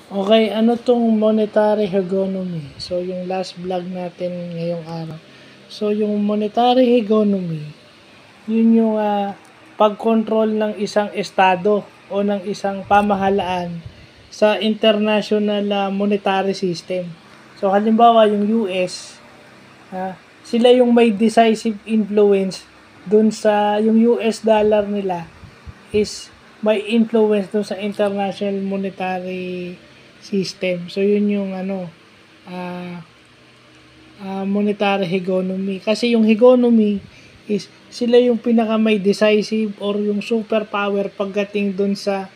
Okay, ano tong monetary hegemony? So, yung last vlog natin ngayong araw. So, yung monetary hegemony, yun yung pag-control ng isang estado o ng isang pamahalaan sa international monetary system. So, halimbawa, yung US, sila yung may decisive influence dun sa, yung US dollar nila is may influence dun sa international monetary system. So, yun yung monetary hegemony. Kasi yung hegemony is sila yung pinaka may decisive or yung superpower pagdating dun sa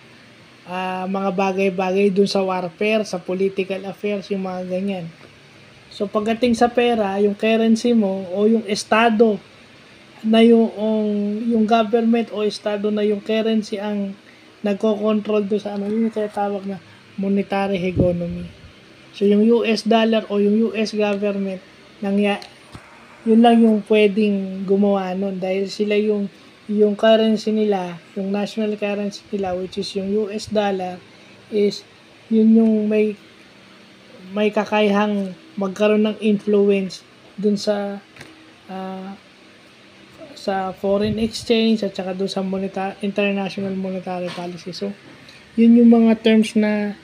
mga bagay-bagay dun sa warfare, sa political affairs, yung mga ganyan. So, pagdating sa pera, yung currency mo o yung estado na yung government o estado na yung currency ang nagko-control do sa yun yung tinatawag na monetary hegemony. So, yung US dollar o yung US government, yun lang yung pwedeng gumawa nun dahil sila yung currency nila, yung national currency nila which is yung US dollar is yun yung may kakayahang magkaroon ng influence dun sa foreign exchange at saka dun sa international monetary policy. So, yun yung mga terms na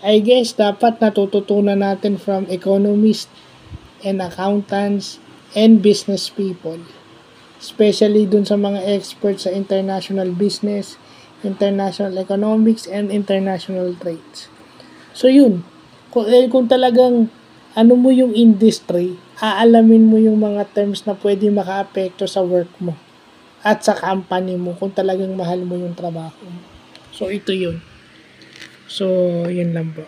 I guess dapat natututunan natin from economists and accountants and business people. Especially dun sa mga experts sa international business, international economics, and international trades. So yun, kung talagang ano mo yung industry, aalamin mo yung mga terms na pwede maka-apekto sa work mo at sa company mo kung talagang mahal mo yung trabaho mo. So ito yun. So, yun lang po.